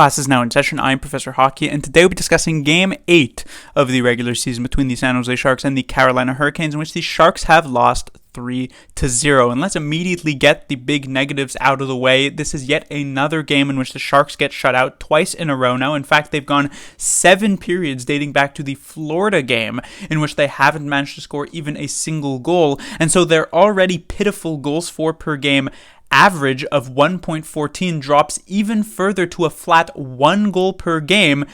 Class is now in session. I'm Professor Hockey, and today we'll be discussing Game 8 of the regular season between the San Jose Sharks and the Carolina Hurricanes, in which the Sharks have lost 3-0. And let's immediately get the big negatives out of the way. This is yet another game in which the Sharks get shut out twice in a row now. In fact, they've gone 7 periods dating back to the Florida game in which they haven't managed to score even a single goal. And so their already pitiful goals for per game average of 1.14 drops even further to a flat 1 goal per game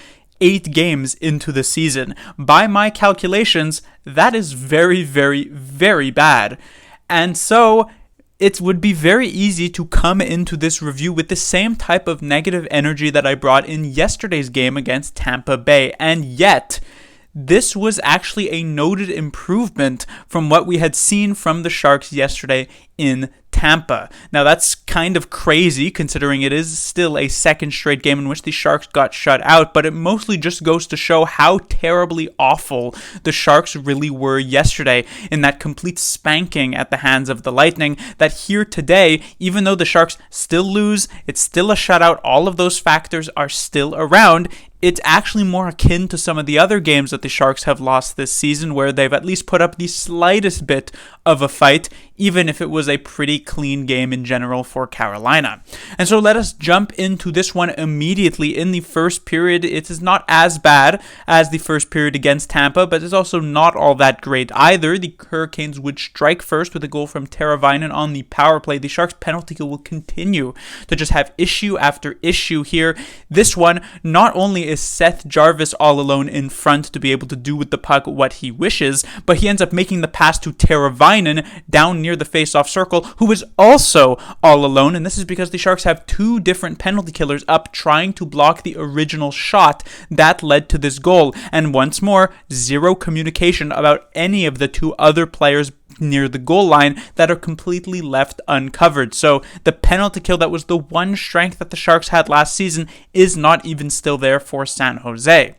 8 games into the season. By my calculations, that is very, very, very bad. And so it would be very easy to come into this review with the same type of negative energy that I brought in yesterday's game against Tampa Bay. And yet, this was actually a noted improvement from what we had seen from the Sharks yesterday in Tampa. Now that's kind of crazy considering it is still a second straight game in which the Sharks got shut out, but it mostly just goes to show how terribly awful the Sharks really were yesterday in that complete spanking at the hands of the Lightning, that here today, even though the Sharks still lose, it's still a shutout, all of those factors are still around. It's actually more akin to some of the other games that the Sharks have lost this season, where they've at least put up the slightest bit of a fight, even if it was a pretty clean game in general for Carolina. And so let us jump into this one immediately. In the first period, it is not as bad as the first period against Tampa, but it's also not all that great either. The Hurricanes would strike first with a goal from Teravainen on the power play. The Sharks' penalty kill will continue to just have issue after issue here. This one, not only is Seth Jarvis all alone in front to be able to do with the puck what he wishes, but he ends up making the pass to Teravainen down near the face-off circle, who is also all alone, and this is because the Sharks have 2 different penalty killers up trying to block the original shot that led to this goal. And once more, zero communication about any of the 2 other players near the goal line that are completely left uncovered. So the penalty kill that was the one strength that the Sharks had last season is not even still there for San Jose.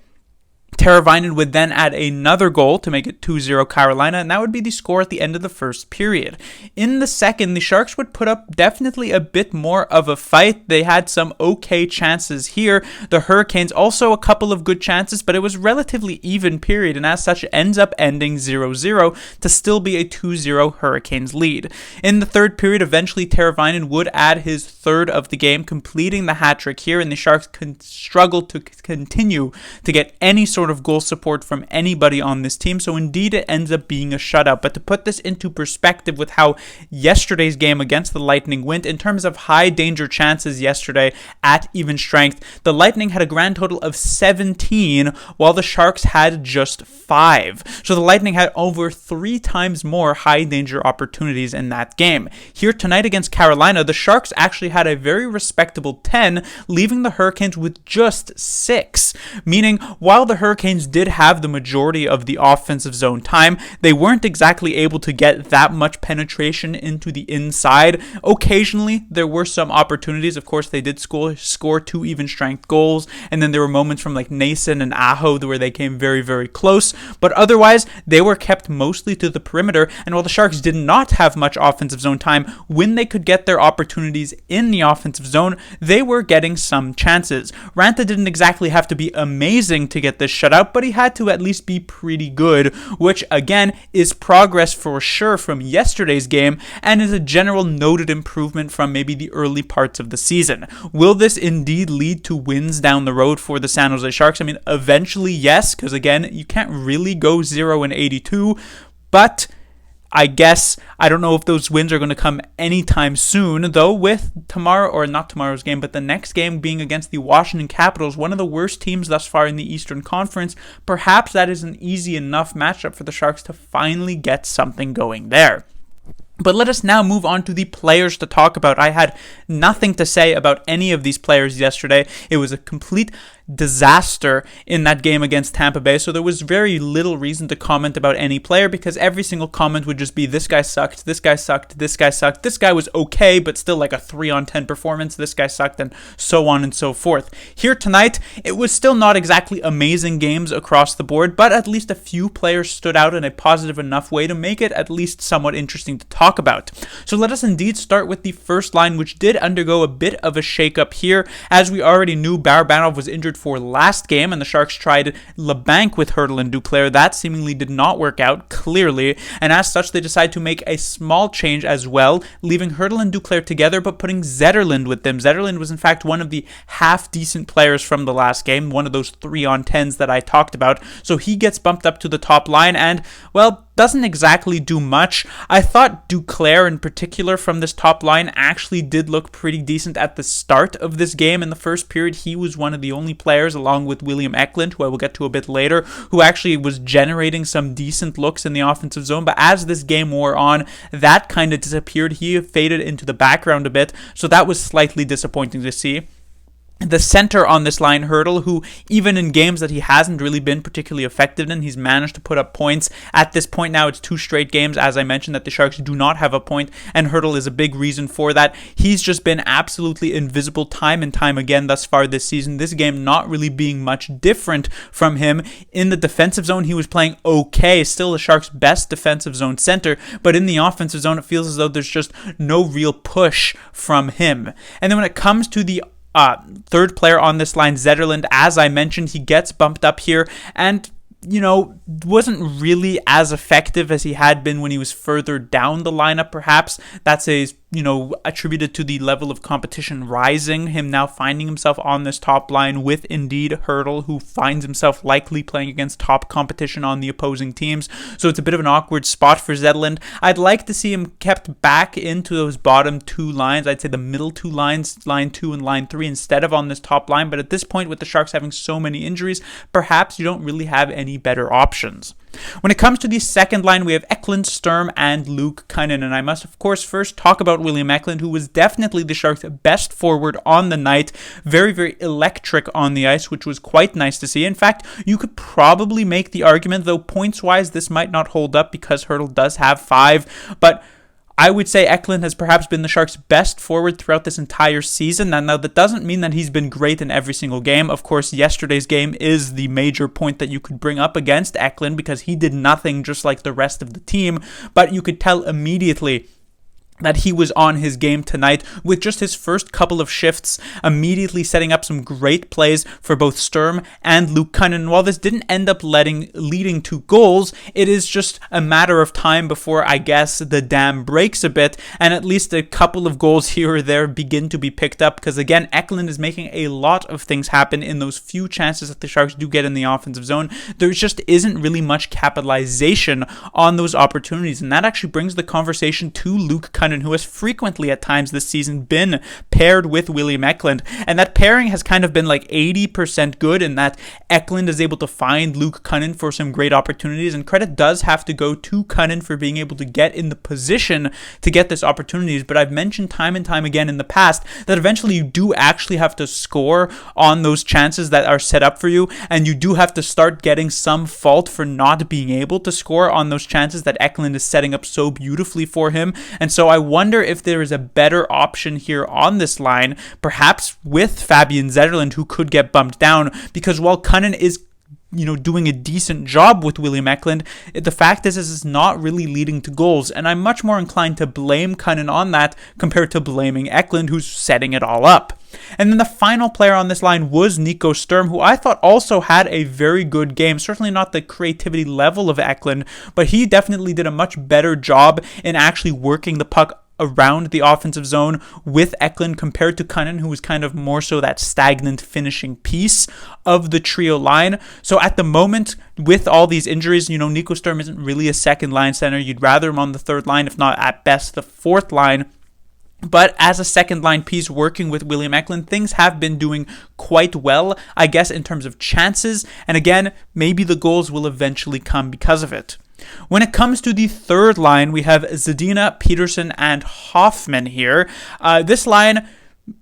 Teravainen would then add another goal to make it 2-0 Carolina, and that would be the score at the end of the first period. In the second, the Sharks would put up definitely a bit more of a fight. They had some okay chances here. The Hurricanes also a couple of good chances, but it was relatively even period, and as such, it ends up ending 0-0 to still be a 2-0 Hurricanes lead. In the third period, eventually Teravainen would add his third of the game, completing the hat-trick here, and the Sharks struggled to continue to get any sort of goal support from anybody on this team, so indeed it ends up being a shutout. But to put this into perspective with how yesterday's game against the Lightning went, in terms of high danger chances yesterday at even strength, the Lightning had a grand total of 17 while the Sharks had just 5. So the Lightning had over 3 times more high danger opportunities in that game. Here tonight against Carolina, the Sharks actually had a very respectable 10, leaving the Hurricanes with just 6, meaning while the Hurricanes did have the majority of the offensive zone time, they weren't exactly able to get that much penetration into the inside. Occasionally, there were some opportunities. Of course, they did score 2 even strength goals, and then there were moments from like Nason and Aho where they came very, very close, but otherwise, they were kept mostly to the perimeter, and while the Sharks did not have much offensive zone time, when they could get their opportunities in the offensive zone, they were getting some chances. Raanta didn't exactly have to be amazing to get this shutout, but he had to at least be pretty good, which again is progress for sure from yesterday's game and is a general noted improvement from maybe the early parts of the season. Will this indeed lead to wins down the road for the San Jose Sharks? I mean, eventually yes, because again, you can't really go 0-82, but I guess I don't know if those wins are going to come anytime soon, though with tomorrow, or not tomorrow's game, but the next game being against the Washington Capitals, one of the worst teams thus far in the Eastern Conference, perhaps that is an easy enough matchup for the Sharks to finally get something going there. But let us now move on to the players to talk about. I had nothing to say about any of these players yesterday. It was a complete disaster in that game against Tampa Bay, so there was very little reason to comment about any player because every single comment would just be this guy sucked, this guy sucked, this guy sucked, this guy was okay but still like a 3-on-10 performance, this guy sucked, and so on and so forth. Here tonight, it was still not exactly amazing games across the board, but at least a few players stood out in a positive enough way to make it at least somewhat interesting to talk talk about. So let us indeed start with the first line, which did undergo a bit of a shakeup here. As we already knew, Barabanov was injured for last game, and the Sharks tried LeBanc with Hertl and Duclair. That seemingly did not work out, clearly, and as such, they decided to make a small change as well, leaving Hertl and Duclair together, but putting Zetterlund with them. Zetterlund was in fact one of the half-decent players from the last game, one of those 3-on-10s that I talked about, so he gets bumped up to the top line, and, well, doesn't exactly do much. I thought Duclair in particular from this top line actually did look pretty decent at the start of this game. In the first period, he was one of the only players, along with William Eklund, who I will get to a bit later, who actually was generating some decent looks in the offensive zone. But as this game wore on, that kind of disappeared. He faded into the background a bit, so that was slightly disappointing to see. The center on this line, Hertl, who even in games that he hasn't really been particularly effective in, he's managed to put up points. At this point now, it's 2 straight games, as I mentioned, that the Sharks do not have a point, and Hertl is a big reason for that. He's just been absolutely invisible time and time again thus far this season. This game not really being much different from him. In the defensive zone, he was playing okay, still the Sharks' best defensive zone center, but in the offensive zone, it feels as though there's just no real push from him. And then when it comes to the third player on this line, Zetterlund, as I mentioned, he gets bumped up here and, wasn't really as effective as he had been when he was further down the lineup, perhaps. That's attributed to the level of competition rising, him now finding himself on this top line with indeed Hertl, who finds himself likely playing against top competition on the opposing teams. So it's a bit of an awkward spot for Zetterlund. I'd like to see him kept back into those bottom 2 lines. I'd say the middle 2 lines, line 2 and line 3, instead of on this top line. But at this point, with the Sharks having so many injuries, perhaps you don't really have any better options. When it comes to the second line, we have Eklund, Sturm, and Luke Kunin. And I must, of course, first talk about William Eklund, who was definitely the Sharks' best forward on the night. Very, very electric on the ice, which was quite nice to see. In fact, you could probably make the argument, though points-wise, this might not hold up because Hertl does have 5, but I would say Eklund has perhaps been the Sharks' best forward throughout this entire season. Now, that doesn't mean that he's been great in every single game. Of course, yesterday's game is the major point that you could bring up against Eklund because he did nothing just like the rest of the team. But you could tell immediately that he was on his game tonight with just his first couple of shifts, immediately setting up some great plays for both Sturm and Luke Kunin. While this didn't end up leading to goals, it is just a matter of time before, I guess, the dam breaks a bit, and at least a couple of goals here or there begin to be picked up, because again, Eklund is making a lot of things happen in those few chances that the Sharks do get in the offensive zone. There just isn't really much capitalization on those opportunities, and that actually brings the conversation to Luke Kunin, who has frequently at times this season been paired with William Eklund, and that pairing has kind of been like 80% good in that Eklund is able to find Luke Kunin for some great opportunities, and credit does have to go to Kunin for being able to get in the position to get this opportunities. But I've mentioned time and time again in the past that eventually you do actually have to score on those chances that are set up for you, and you do have to start getting some fault for not being able to score on those chances that Eklund is setting up so beautifully for him. And so I wonder if there is a better option here on this line, perhaps with Fabian Zetterlund, who could get bumped down, because while Kunin is doing a decent job with William Eklund, the fact is it's not really leading to goals, and I'm much more inclined to blame Kunin on that compared to blaming Eklund, who's setting it all up. And then the final player on this line was Nico Sturm, who I thought also had a very good game. Certainly not the creativity level of Eklund, but he definitely did a much better job in actually working the puck around the offensive zone with Eklund compared to Kunin, who was kind of more so that stagnant finishing piece of the trio line. So at the moment, with all these injuries, Nico Sturm isn't really a second line center. You'd rather him on the third line, if not at best the fourth line. But as a second line piece working with William Eklund, things have been doing quite well, I guess, in terms of chances. And again, maybe the goals will eventually come because of it. When it comes to the third line, we have Zadina, Peterson, and Hoffman here. This line,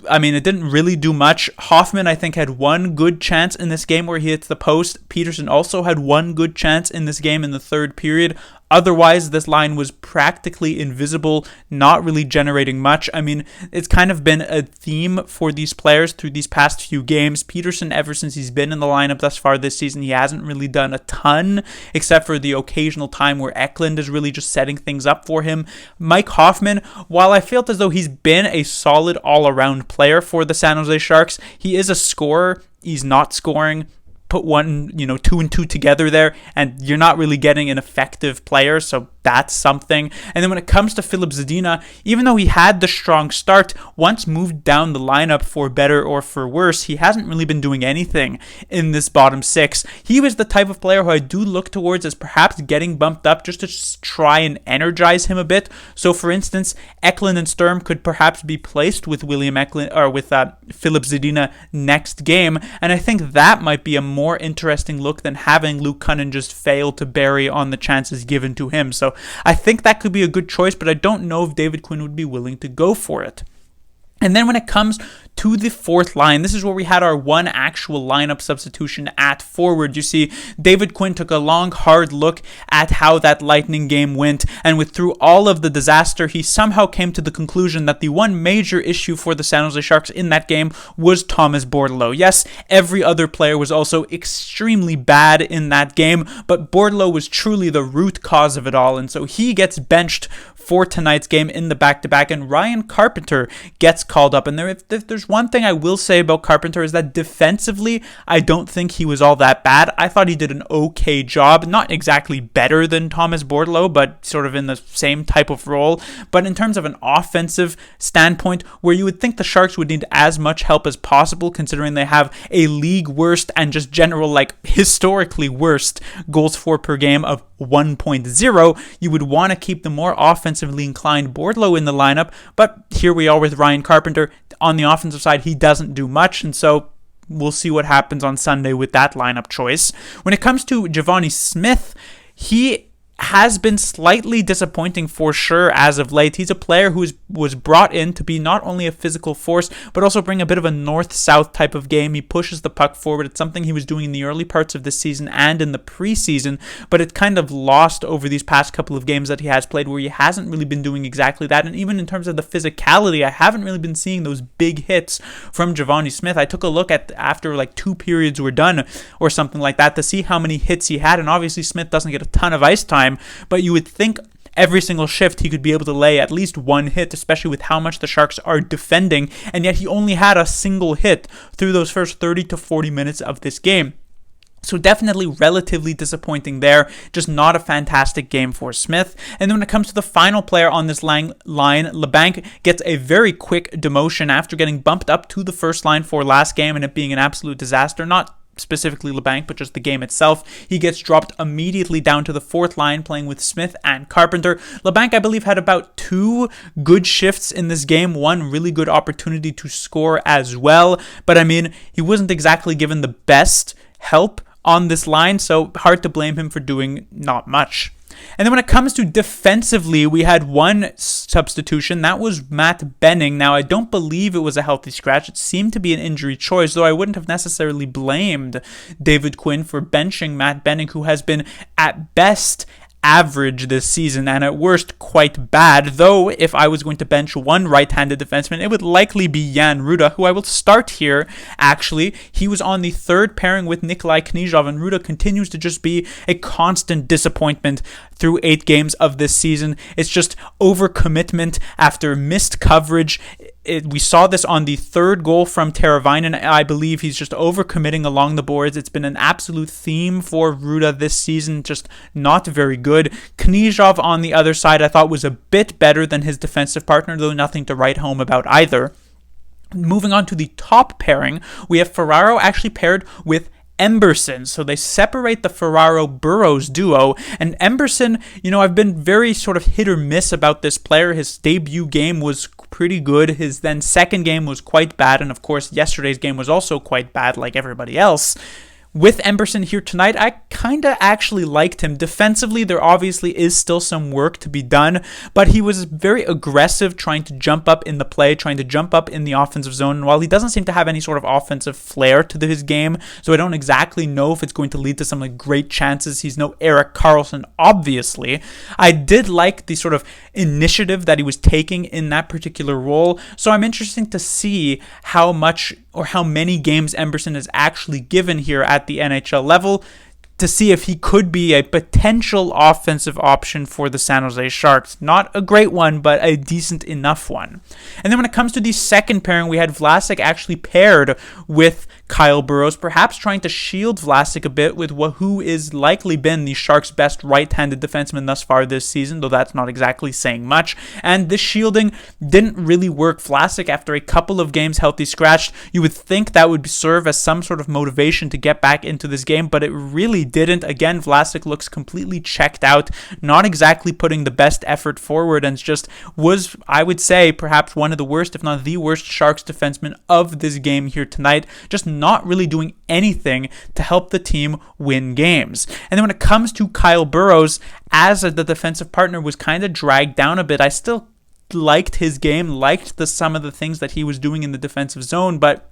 it didn't really do much. Hoffman, I think, had one good chance in this game where he hits the post. Peterson also had one good chance in this game in the third period. Otherwise, this line was practically invisible, not really generating much. I mean, it's kind of been a theme for these players through these past few games. Peterson, ever since he's been in the lineup thus far this season, he hasn't really done a ton, except for the occasional time where Eklund is really just setting things up for him. Mike Hoffman, while I felt as though he's been a solid all-around player for the San Jose Sharks, he is a scorer. He's not scoring. Put two and two together there, and you're not really getting an effective player, so that's something. And then when it comes to Filip Zadina, even though he had the strong start, once moved down the lineup for better or for worse, he hasn't really been doing anything in this bottom six. He was the type of player who I do look towards as perhaps getting bumped up just to try and energize him a bit. So for instance, Eklund and Sturm could perhaps be placed with William Eklund or with Filip Zadina next game, and I think that might be a more interesting look than having Luke Cunnin just fail to bury on the chances given to him. So I think that could be a good choice, but I don't know if David Quinn would be willing to go for it. And then when it comes to the fourth line, this is where we had our one actual lineup substitution at forward. You see, David Quinn took a long, hard look at how that Lightning game went, and through all of the disaster, he somehow came to the conclusion that the one major issue for the San Jose Sharks in that game was Thomas Bordeleau. Yes, every other player was also extremely bad in that game, but Bordeleau was truly the root cause of it all, and so he gets benched for tonight's game in the back-to-back, and Ryan Carpenter gets called up. And if there's one thing I will say about Carpenter is that defensively, I don't think he was all that bad. I thought he did an okay job, not exactly better than Thomas Bordeleau, but sort of in the same type of role. But in terms of an offensive standpoint, where you would think the Sharks would need as much help as possible, considering they have a league worst and just general, historically worst goals for per game of 1.0, you would want to keep the more offensively inclined Bordeleau in the lineup, but here we are with Ryan Carpenter. On the offensive side, he doesn't do much, and so we'll see what happens on Sunday with that lineup choice. When it comes to Givani Smith, he has been slightly disappointing for sure as of late. He's a player who was brought in to be not only a physical force, but also bring a bit of a north-south type of game. He pushes the puck forward. It's something he was doing in the early parts of this season and in the preseason, but it kind of lost over these past couple of games that he has played, where he hasn't really been doing exactly that. And even in terms of the physicality, I haven't really been seeing those big hits from Givani Smith. I took a look at after 2 periods were done or something like that to see how many hits he had, and obviously Smith doesn't get a ton of ice time, but you would think every single shift he could be able to lay at least one hit, especially with how much the Sharks are defending, and yet he only had a single hit through those first 30 to 40 minutes of this game. So definitely relatively disappointing there. Just not a fantastic game for Smith. And then when it comes to the final player on this line, Labanc gets a very quick demotion after getting bumped up to the first line for last game and it being an absolute disaster. Not specifically Labanc, but just the game itself. He gets dropped immediately down to the fourth line, playing with Smith and Carpenter. Labanc, I believe, had about 2 good shifts in this game, one really good opportunity to score as well, but I mean, he wasn't exactly given the best help on this line, so hard to blame him for doing not much. And then when it comes to defensively, we had one substitution. That was Matt Benning. Now, I don't believe it was a healthy scratch. It seemed to be an injury choice, though I wouldn't have necessarily blamed David Quinn for benching Matt Benning, who has been, at best, average this season and at worst quite bad, though if I was going to bench one right-handed defenseman, it would likely be Jan Ruda, who I will start here. Actually, he was on the third pairing with Nikolai Knyzhov, and Ruda continues to just be a constant disappointment through 8 games of this season. It's just overcommitment after missed coverage. We saw this on the third goal from Teravainen. I believe he's just overcommitting along the boards. It's been an absolute theme for Ruda this season, just not very good. Knyzhov on the other side I thought was a bit better than his defensive partner, though nothing to write home about either. Moving on to the top pairing, we have Ferraro actually paired with Emberson. So they separate the Ferraro-Burrows duo, and Emberson, I've been very sort of hit or miss about this player. His debut game was pretty good. His then second game was quite bad, and of course yesterday's game was also quite bad like everybody else. With Emberson here tonight, I kind of actually liked him. Defensively, there obviously is still some work to be done, but he was very aggressive trying to jump up in the play, trying to jump up in the offensive zone. And while he doesn't seem to have any sort of offensive flair to his game, so I don't exactly know if it's going to lead to some like great chances. He's no Erik Karlsson, obviously. I did like the sort of initiative that he was taking in that particular role, so I'm interested to see how much or how many games Emberson is actually given here at the NHL level to see if he could be a potential offensive option for the San Jose Sharks. Not a great one, but a decent enough one. And then when it comes to the second pairing, we had Vlasic actually paired with Kyle Burroughs, perhaps trying to shield Vlasic a bit with who is likely been the Sharks' best right-handed defenseman thus far this season, though that's not exactly saying much. And this shielding didn't really work. Vlasic, after a couple of games healthy scratched, you would think that would serve as some sort of motivation to get back into this game, but it really didn't. Again, Vlasic looks completely checked out, not exactly putting the best effort forward, and just was, I would say, perhaps one of the worst, if not the worst, Sharks defenseman of this game here tonight, just not really doing anything to help the team win games. And then when it comes to Kyle Burroughs, as the defensive partner was kind of dragged down a bit, I still liked his game, liked some of the things that he was doing in the defensive zone, but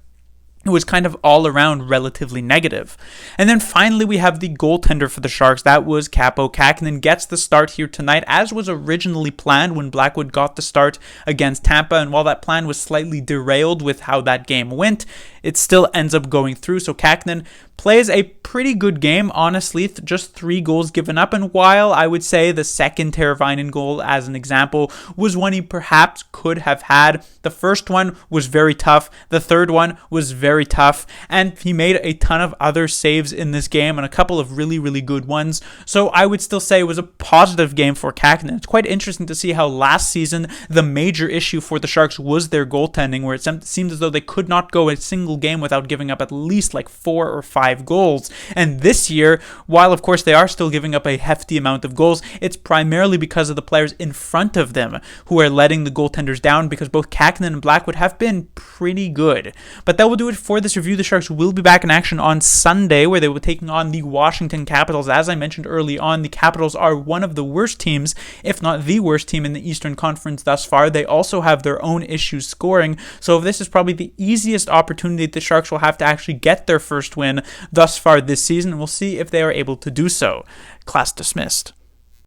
it was kind of all around relatively negative. And then finally, we have the goaltender for the Sharks. That was Kaapo Kähkönen. Gets the start here tonight, as was originally planned when Blackwood got the start against Tampa. And while that plan was slightly derailed with how that game went, it still ends up going through. So Kähkönen plays a pretty good game, honestly. Just 3 goals given up. And while I would say the second Teravainen goal, as an example, was one he perhaps could have had, the first one was very tough. The third one was very tough, and he made a ton of other saves in this game and a couple of really, really good ones. So I would still say it was a positive game for Kähkönen. It's quite interesting to see how last season the major issue for the Sharks was their goaltending, where it seemed as though they could not go a single game without giving up at least like 4 or 5 goals. And this year, while of course they are still giving up a hefty amount of goals, it's primarily because of the players in front of them who are letting the goaltenders down, because both Kähkönen and Blackwood have been pretty good. But that will do it for this review. The Sharks will be back in action on Sunday, where they will be taking on the Washington Capitals. As I mentioned early on, the Capitals are one of the worst teams, if not the worst team in the Eastern Conference thus far. They also have their own issues scoring, so this is probably the easiest opportunity the Sharks will have to actually get their first win thus far this season. We'll see if they are able to do so. Class dismissed.